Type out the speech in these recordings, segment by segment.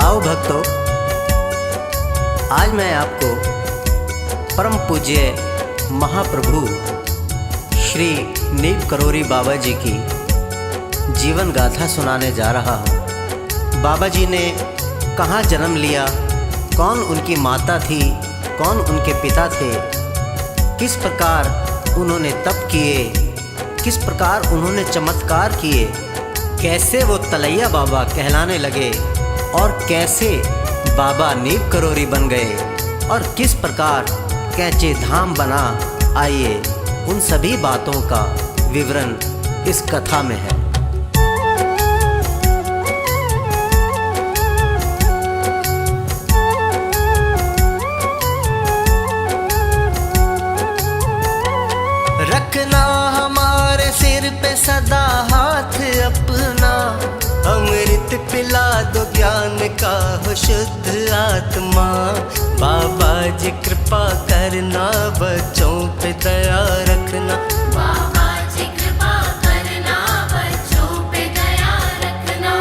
आओ भक्तों, आज मैं आपको परम पूज्य महाप्रभु श्री नीम करोरी बाबा जी की जीवन गाथा सुनाने जा रहा हूँ। बाबा जी ने कहाँ जन्म लिया, कौन उनकी माता थी, कौन उनके पिता थे, किस प्रकार उन्होंने तप किए, किस प्रकार उन्होंने चमत्कार किए, कैसे वो तलैया बाबा कहलाने लगे और कैसे बाबा नीम करोरी बन गए और किस प्रकार कैचे धाम बना। आइए उन सभी बातों का विवरण इस कथा में है। रखना हमारे सिर पे सदा हाथ अपना, अमृत पिला दो ज्ञान का हो शुद्ध आत्मा। बाबा जी कृपा करना, बच्चों पे दया रखना। बाबा जी कृपा करना, बच्चों पे दया रखना।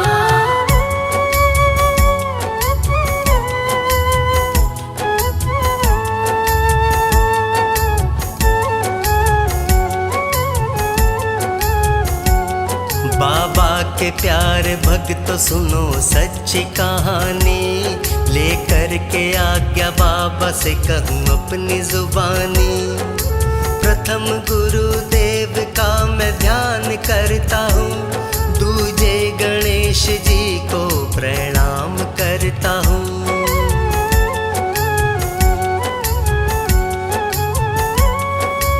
बाबा के प्यारे भक्त सुनो सच्ची कहानी, लेकर के आज्ञा बाबा से कहूँ अपनी जुबानी। प्रथम गुरुदेव का मैं ध्यान करता हूँ, दूजे गणेश जी को प्रणाम करता हूँ।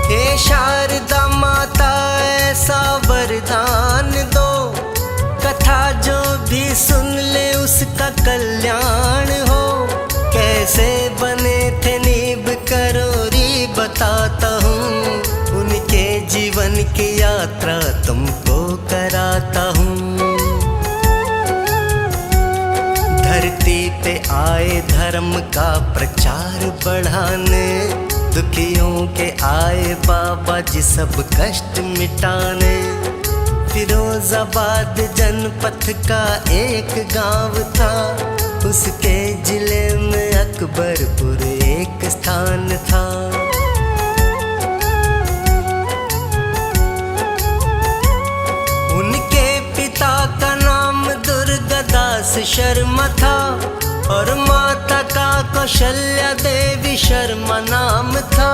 हे शारदा माता ऐसा वरदान दो, कथा जो भी सुन ले उसका कल्याण हो। कैसे बने थे नीम करोरी बताता हूँ, उनके जीवन की यात्रा तुमको कराता हूँ। धरती पे आए धर्म का प्रचार बढ़ाने, दुखियों के आए बाबा जी सब कष्ट मिटाने। फिरोजाबाद जनपद का एक गांव था, उसके जिले में अकबरपुर एक स्थान था। उनके पिता का नाम दुर्गादास शर्मा था और माता का कौशल्या देवी शर्मा नाम था।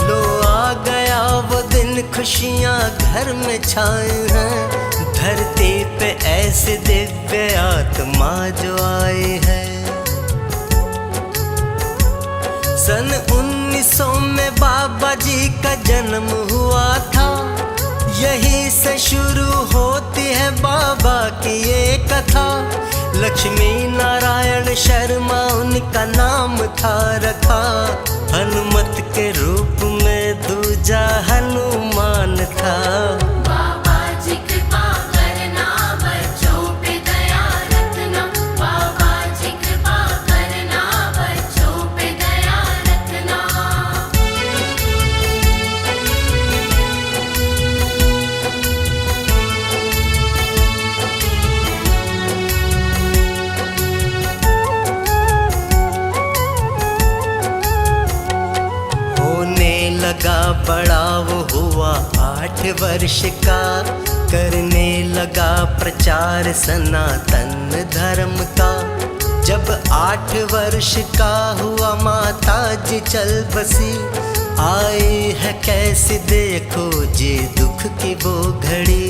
लो आ गया वो दिन, खुशियाँ घर में छाए हैं, धरती पे ऐसे दिव्य आत्मा जो आए हैं। सन 1900 में बाबा जी का जन्म हुआ था, यहीं से शुरू होती है बाबा की ये कथा। लक्ष्मी नारायण शर्मा उनका नाम था रखा, हनुमत के रूप में दूजा हनुमान था। बाबा जी कृपा करना, बच्चों पे दया रखना। बाबा जी कृपा करना, बच्चों पे दया रखना। लगा बड़ा वो हुआ 8 वर्ष का, करने लगा प्रचार सनातन धर्म का। जब 8 वर्ष का हुआ माता जी चल बसी, आई है कैसी देखो जी दुख की वो घड़ी।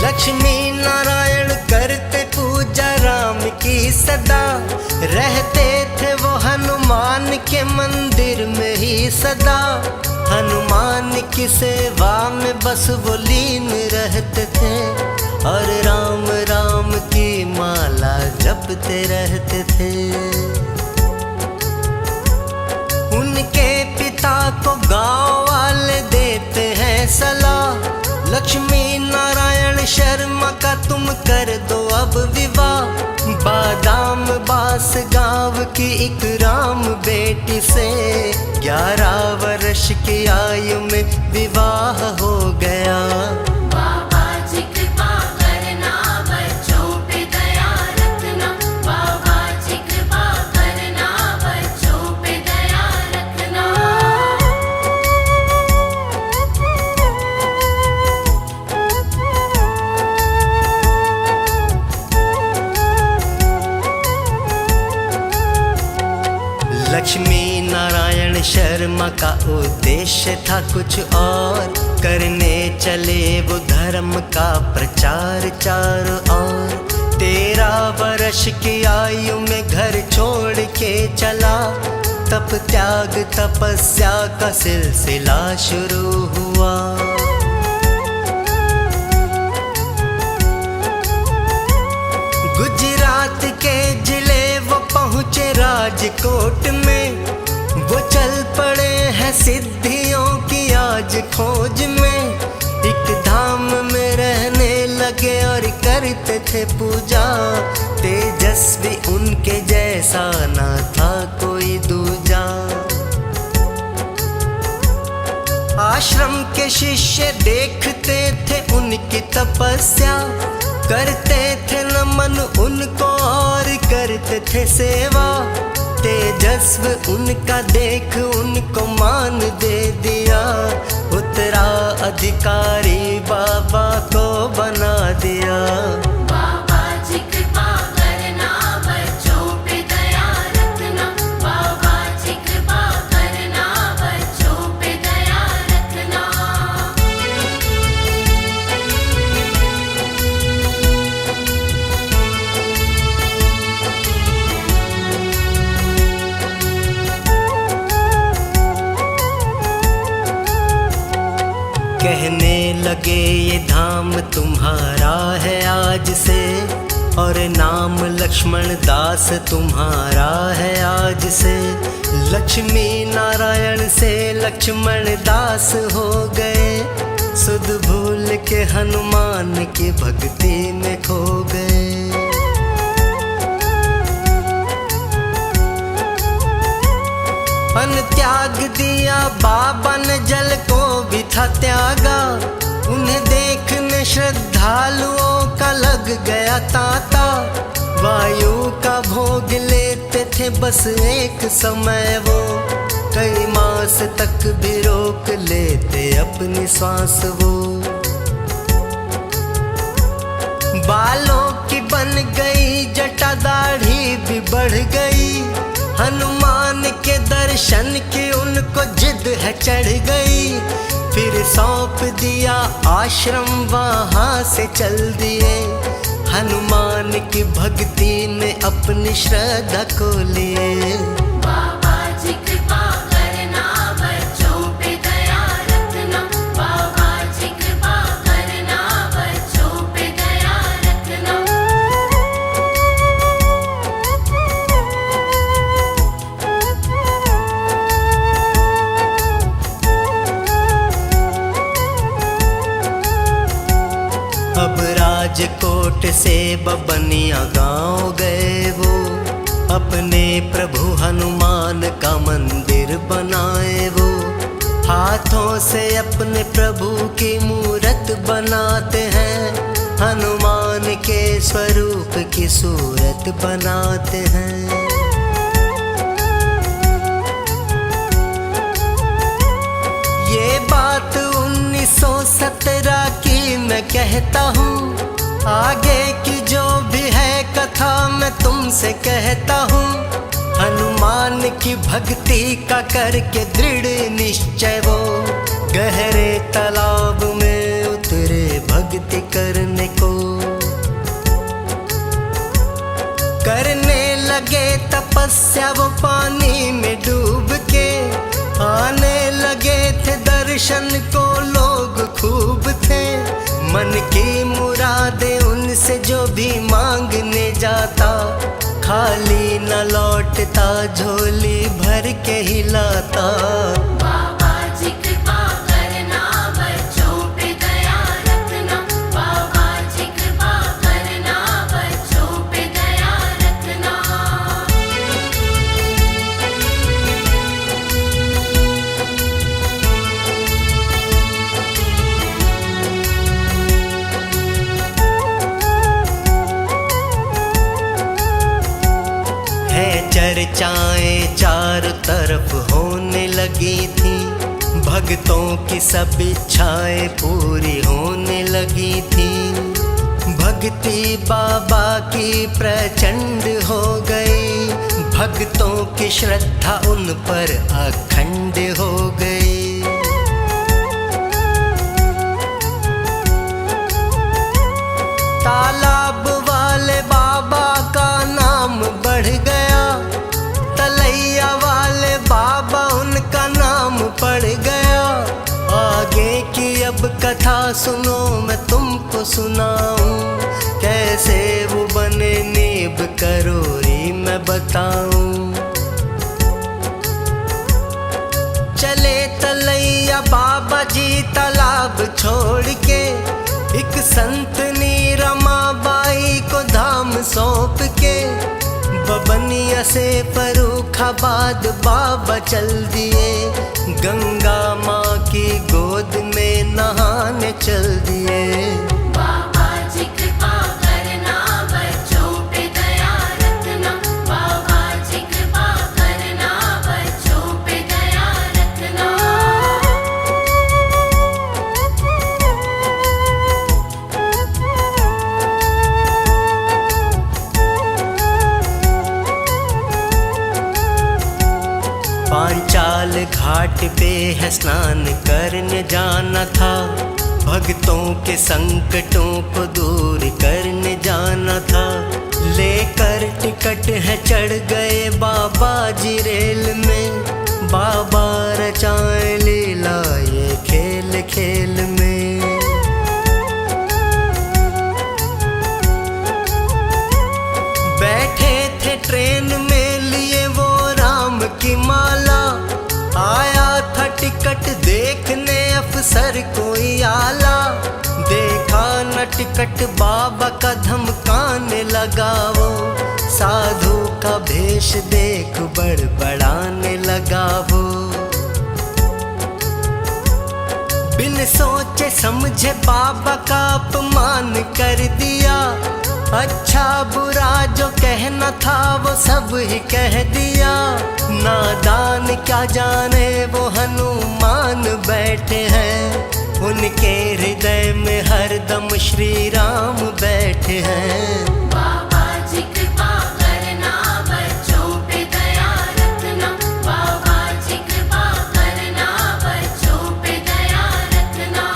लक्ष्मी नारायण करते पूजा राम की सदा, रहते थे वो हनुमान के मंदिर में ही सदा। हनुमान की सेवा में बस वो लीन रहते थे और राम राम की माला जपते रहते थे। उनके पिता को गांव वाले देते हैं सलाह, लक्ष्मी नारायण शर्मा का तुम कर दो अब विवाह। बादाम बास गांव की एक राम बेटी से 11 वर्ष की आयु में विवाह हो गया। बाबा जी परिक्रमा का उद्देश्य था कुछ और, करने चले वो धर्म का प्रचार चारों ओर। 13 वर्ष की आयु में घर छोड़ के चला, तप त्याग तपस्या का सिलसिला शुरू हुआ। गुजरात के जिले वो पहुँचे राजकोट में, वो चल पड़े हैं सिद्धियों की आज खोज में। एक धाम में रहने लगे और करते थे पूजा, तेजस्वी उनके जैसा ना था कोई दूजा। आश्रम के शिष्य देखते थे उनकी तपस्या, करते थे नमन उनको और करते थे सेवा। तेजस्व उनका देख उनको मान दे दिया, उतरा अधिकारी बाबा को बना दिया। बाबा जी कृपा करना, बच्चों पे दया रखना। बाबा जी कृपा करना, बच्चों पे दया रखना। कहने लगे ये धाम तुम्हारा है आज से, और नाम लक्ष्मण दास तुम्हारा है आज से। लक्ष्मी नारायण से लक्ष्मण दास हो गए, सुध भूल के हनुमान की भक्ति में खो गए। अन्न त्याग दिया बाबा ने, जल को भी था त्यागा। उन्हें देखने श्रद्धालुओं का लग गया तांता, वायु का भोग लेते थे बस एक समय वो। कई मास तक भी रोक लेते अपनी सांस वो। बालों की बन गई जटा, दाढ़ी भी बढ़ गई। हनुमान के दर्शन की उनको जिद है चढ़ गई। फिर सौंप दिया आश्रम, वहाँ से चल दिए। हनुमान की भक्ति में अपनी श्रद्धा को लिए। बाबा जी कृपा करना, बच्चों पे दया रखना। बाबा जी कृपा करना, बच्चों पे दया रखना। अब राजकोट से बबनिया गांव गए वो, अपने प्रभु हनुमान का मंदिर बनाए वो। हाथों से अपने प्रभु की मूरत बनाते हैं, हनुमान के स्वरूप की सूरत बनाते हैं। ये बात 1917 की मैं कहता हूँ, आगे की जो भी है कथा मैं तुमसे कहता हूँ। हनुमान की भक्ति का करके दृढ़ निश्चय वो, गहरे तालाब में उतरे भक्ति करने को। करने लगे तपस्या वो पानी में डूब के, आने लगे थे दर्शन को लोग खूब थे। मन की मुरादें उनसे जो भी मांगने जाता, खाली न लौटता झोली भर के ही लाता। बाबा जी कृपा करना, बच्चों पे दया रखना। बाबा जी कृपा करना, बच्चों पे दया रखना। चर्चाएं चारों तरफ होने लगी थी, भक्तों की सब इच्छाएं पूरी होने लगी थी। भक्ति बाबा की प्रचंड हो गई, भक्तों की श्रद्धा उन पर अखंड हो गई। तालाब वाले बाबा का नाम बढ़ गया, तलैया वाले बाबा उनका नाम पड़ गया। आगे की अब कथा सुनो मैं तुमको सुनाऊं, कैसे वो बने नीब करोरी मैं बताऊं। चले तलैया बाबा जी तालाब छोड़ के, एक संतनी रमाबाई को धाम सौंप के, बबनिया से फर्रुखाबाद बाबा चल दिए, गंगा माँ की गोद में नहाने चल दिए। बाबा जी कृपा करना बच्चों पे दया रखना, बाबा जी कृपा करना बच्चों पे दया रखना। पांचाल घाट पे है स्नान करने जाना था, भक्तों के संकटों को दूर करने जाना था। लेकर टिकट है चढ़ गए बाबा जी रेल में, बाबा रचाए लीला ये खेल खेल में। बैठे थे ट्रेन में लिए वो राम की माला, आया था टिकट देखने अफसर कोई आला। देखा न टिकट बाबा का धमकाने लगा वो, साधु का भेष देख बड़बड़ाने लगा वो। बिन सोचे समझे बाबा का अपमान कर दिया, अच्छा बुरा जो कहना था वो सब ही कह दिया। नादान क्या जाने वो हनुमान बैठे हैं, उनके हृदय में हरदम श्री राम बैठे हैं। बाबा जी कृपा करना बच्चों पे दया रखना, बाबा जी कृपा करना बच्चों पे दया रखना।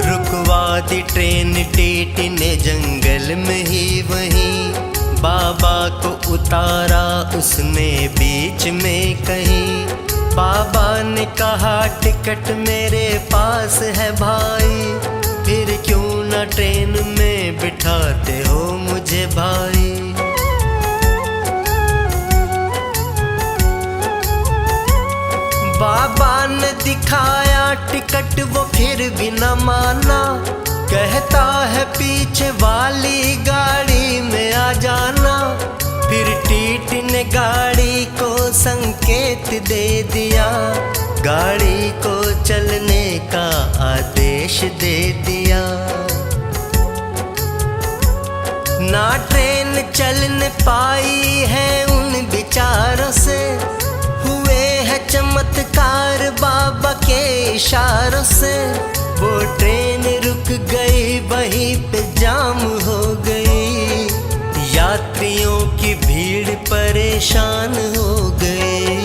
रुकवा दी ट्रेन टीटी ने जंगल में ही वहीं, बाबा को उतारा उसने बीच में कहीं। बाबा ने कहा टिकट मेरे पास है भाई, फिर क्यों न ट्रेन में बिठाते हो मुझे भाई। बाबा ने दिखाया टिकट वो फिर भी न माना, कहता है पीछे वाली गाड़ी में आ जाना। फिर टीटी ने गाड़ी को संकेत दे दिया, गाड़ी को चलने का आदेश दे दिया। ना ट्रेन चल न पाई है उन विचारों से, हुए है चमत्कार बाबा के इशारों से। वो ट्रेन रुक गई वहीं पे जाम हो गई, यात्रियों की भीड़ परेशान हो गई।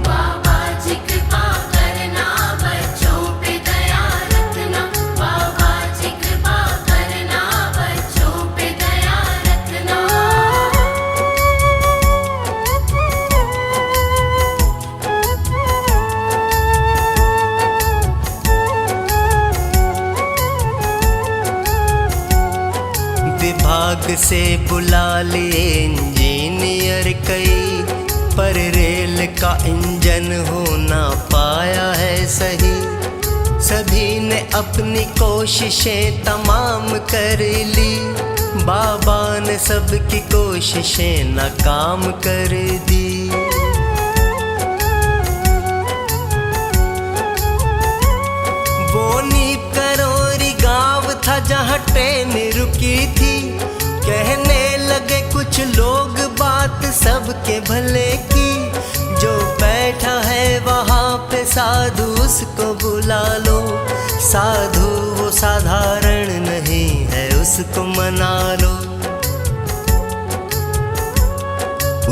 बाबा जी कृपा करना बच्चों पे दया रखना, बाबा जी कृपा करना बच्चों पे दया रखना। विभाग से बुला लिए इंजीनियर कई, पर रेल का इंजन हो ना पाया है सही। सभी ने अपनी कोशिशें तमाम कर ली, बाबा ने सबकी कोशिशें नाकाम कर दी। वो नीब करोरी गांव था जहाँ ट्रेन रुकी थी, कहने लगा लगे कुछ लोग बात सबके भले की, जो बैठा है वहाँ पे साधु उसको बुला लो। साधु वो साधारण नहीं है, उसको मना लो।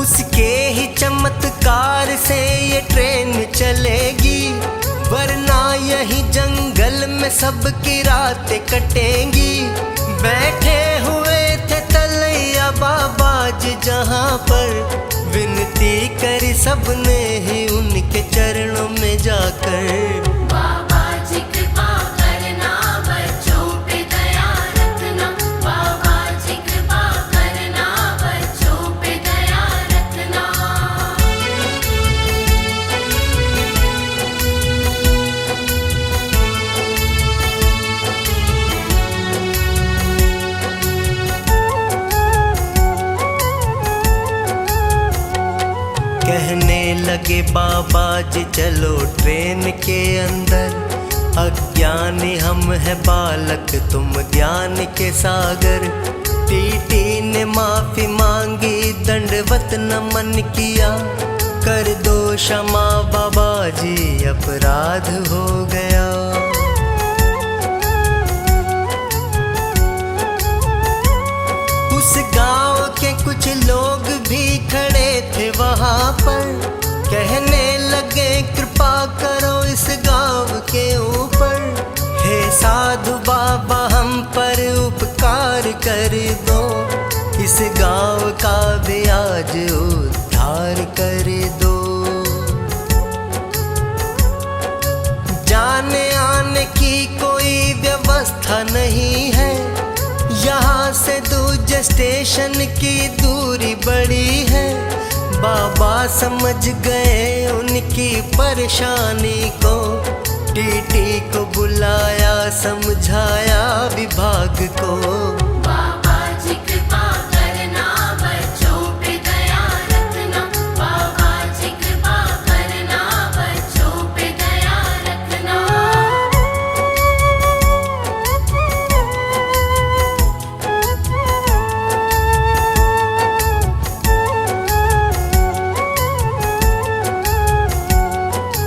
उसके ही चमत्कार से ये ट्रेन चलेगी, वरना यही जंगल में सबकी रातें कटेंगी। बैठे हुए थे तलैया बाबा जी जहाँ पर, विनती करी सबने ही उनके चरणों में जाकर। बाबा जी कृपा करना, बच्चों पे दया रखना। बाबा जी कृपा करना, बच्चों पे दया रखना। कहने लगे बाबा जी चलो ट्रेन के अंदर, अज्ञानी हम है बालक तुम ज्ञान के सागर। टीटी ने माफी मांगी, दंडवत नमन किया, कर दो क्षमा बाबा जी अपराध हो गया। उस गांव के कुछ लोग भी खड़े थे वहाँ पर, कहने लगे कृपा करो इस गांव के ऊपर। हे साधु बाबा हम पर उपकार कर दो, इस गांव का भी आज उद्धार कर दो। जाने आने की कोई व्यवस्था नहीं है, यहाँ से दूसरे स्टेशन की दूरी बड़ी है। बाबा समझ गए उनकी परेशानी को, टीटी को बुलाया समझाया विभाग को। बाबा जी कृपा करना, बच्चों पे दया रखना। बाबा जी कृपा करना, बच्चों पे दया रखना।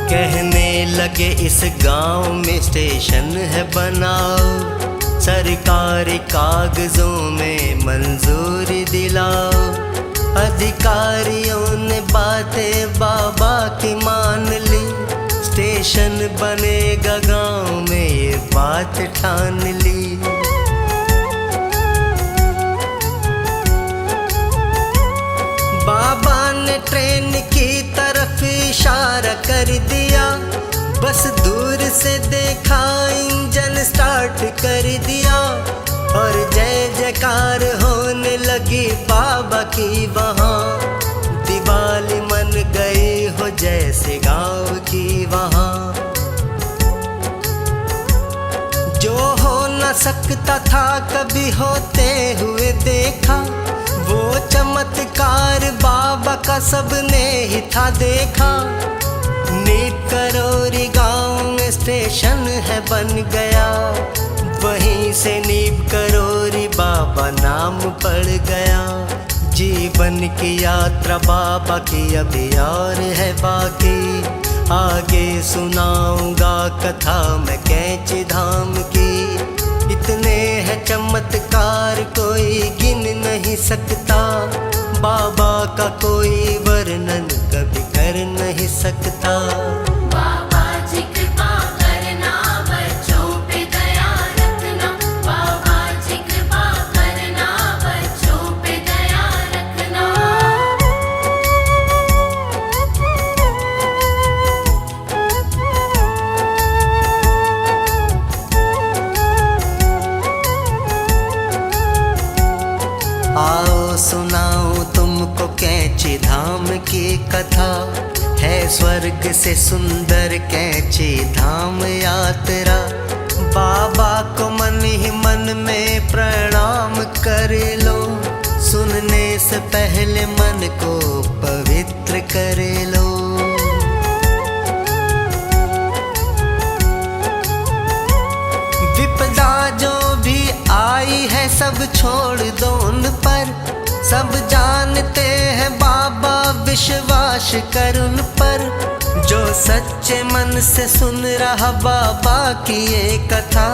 कहने लगे इस गांव में स्टेशन है बनाओ, सरकारी कागजों में मंजूरी दिलाओ। अधिकारियों ने बातें बाबा की मान ली, स्टेशन बनेगा गांव में ये बात ठान ली। बाबा ने ट्रेन की तरफ इशारा कर दिया, बस दूर से देखा इंजन स्टार्ट कर दिया, और जय जयकार होने लगी बाबा की वहाँ। दिवाली मन गई हो जैसे गाँव की वहाँ। जो हो न सकता था कभी होते हुए देखा, वो चमत्कार बाबा का सबने ही था देखा। नीप करोरी गांव में स्टेशन है बन गया, वहीं से नीप करोरी बाबा नाम पड़ गया। जीवन की यात्रा बाबा की अभी और है बाकी, आगे सुनाऊंगा कथा मैं कैंची धाम की। इतने हैं चमत्कार कोई गिन नहीं सकता, बाबा का कोई वर्णन कभी कर नहीं सकता। बाबा जी कृपा करना, बच्चों पे दया रखना। बाबा जी कृपा करना, बच्चों पे दया रखना। आओ सुनाऊं तुमको कैंची धाम की कथा, है स्वर्ग से सुंदर कैंची धाम यात्रा। बाबा को मन ही मन में प्रणाम कर लो, सुनने से पहले मन को पवित्र कर लो। विपदा जो भी आई है सब छोड़ दो उन पर, सब जानते हैं बाबा, विश्वास कर उन पर। जो सच्चे मन से सुन रहा बाबा की ये कथा,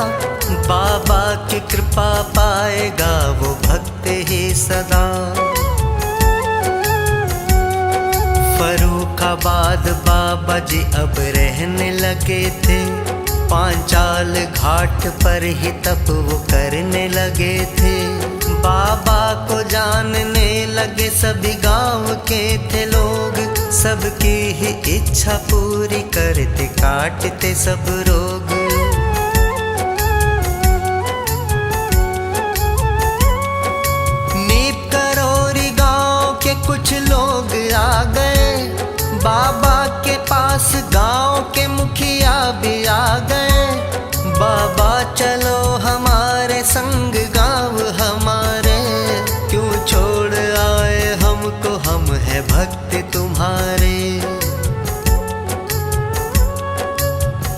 बाबा की कृपा पाएगा वो भक्त ही सदा। फर्रुखाबाद बाबा जी अब रहने लगे थे, पांचाल घाट पर ही तप वो करने लगे थे। बाबा को जानने लगे सभी गांव के थे लोग, सबकी ही इच्छा पूरी करते काटते सब रोग। नीप करौरी गांव के कुछ लोग आ गए, बाबा के पास गांव के मुखिया भी आ गए। बाबा चलो हमारे संग गांव हमारे, क्यों छोड़ आए हमको, हम है भक्त तुम्हारे।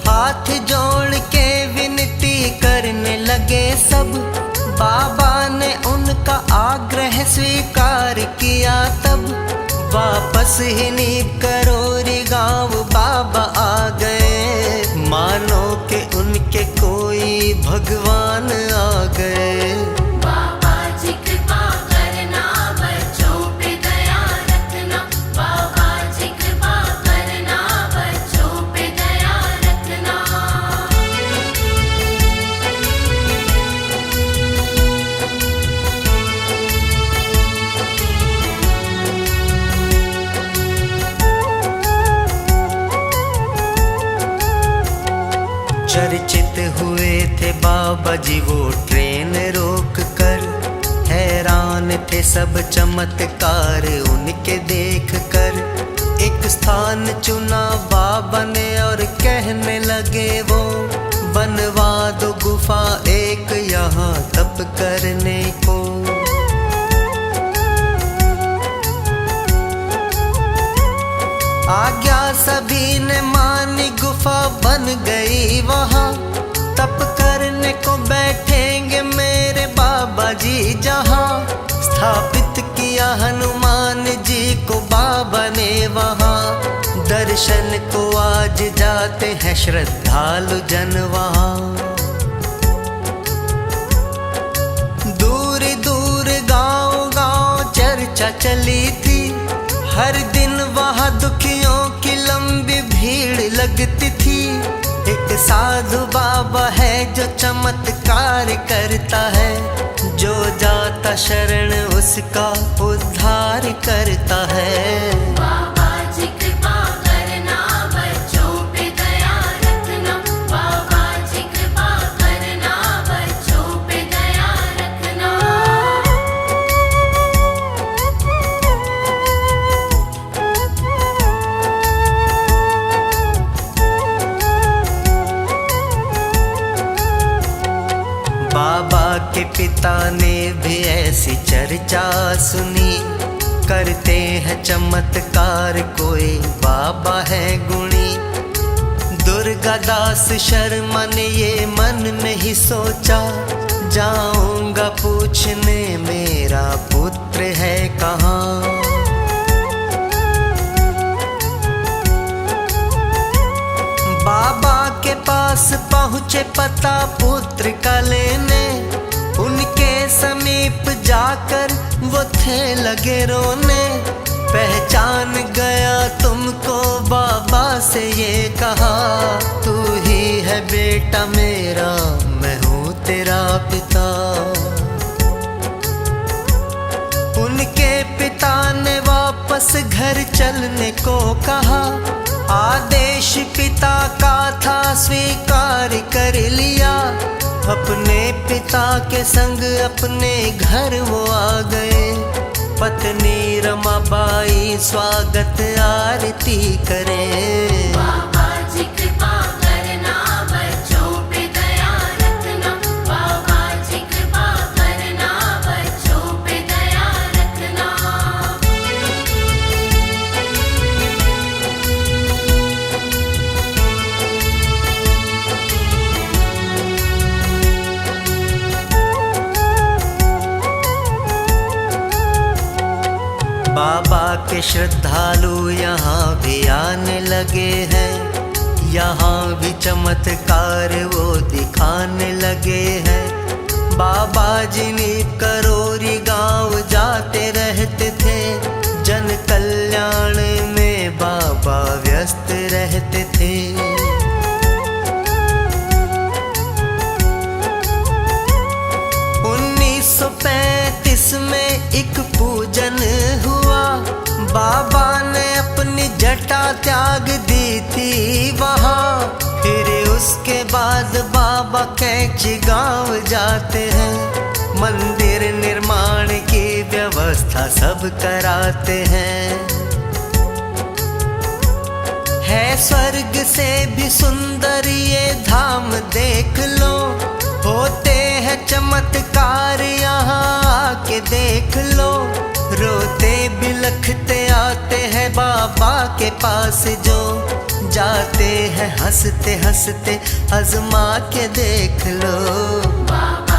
हाथ जोड़ के विनती करने लगे सब, बाबा ने उनका आग्रह स्वीकार किया तब। वापस ही नीप करौरी गांव बाबा आ गए, मानो के उनके कोई भगवान आ गए। बाबा जी कृपा करना, बच्चों पे दया रखना। बाबा जी कृपा करना, बच्चों पे दया रखना। चर्चित हुए थे बाबा जी वो ट्रेन रोक कर, हैरान थे सब चमत्कार उनके देख कर। एक स्थान चुना बाबा ने और कहने लगे वो, बनवा दो गुफा एक यहाँ तप करने को। आज्ञा सभी ने मानी, गुफा बन गई वहाँ। तप करने को बैठेंगे मेरे बाबा जी जहाँ, स्थापित किया हनुमान जी को बाबा ने वहाँ। दर्शन को आज जाते हैं श्रद्धालु जन वहाँ। दूर दूर गांव गांव चर्चा चली थी, हर दिन वहाँ दुखियों की लंबी भीड़ लगती थी। एक साधु बाबा है जो चमत्कार करता है, जो जाता शरण उसका उद्धार करता है। बाबा जी कृपा करना, बच्चों पे दया रखना। बाबा जी कृपा करना, बच्चों पे दया रखना। बाबा के पिता ने भी ऐसी चर्चा सुनी, करते हैं चमत्कार कोई बाबा है गुणी। दुर्गादास शर्मा ने ये मन में ही सोचा, जाऊंगा पूछने मेरा पुत्र है कहाँ। बाबा के पास पहुँचे पता पुत्र का लेने, उनके समीप जाकर वो थे लगे रोने। पहचान गया तुमको बाबा से ये कहा, तू ही है बेटा मेरा, मैं हूँ तेरा पिता। उनके पिता ने वापस घर चलने को कहा, आदेश पिता का था स्वीकार कर लिया। अपने पिता के संग अपने घर वो आ गए, पत्नी रमाबाई स्वागत आरती करे। बाबा जी कृपा करना, बच्चों पे दया रखना। बाबा जी कृपा करना, बच्चों पे दया रखना। के श्रद्धालु यहाँ भी आने लगे हैं, यहाँ भी चमत्कार वो दिखाने लगे हैं। बाबा जी नीव करोरी गांव जाते रहते थे, जन कल्याण में बाबा व्यस्त रहते थे। 1935 में एक पूजन हुआ, बाबा ने अपनी जटा त्याग दी थी वहाँ। फिर उसके बाद बाबा कैंची गांव जाते हैं, मंदिर निर्माण की व्यवस्था सब कराते हैं। है स्वर्ग से भी सुंदर ये धाम देख लो, होते हैं चमत्कार यहाँ आके देख लो। रोते बिलखते आते हैं बाबा के पास जो, जाते हैं हंसते हंसते आजमा के देख लो। बाबा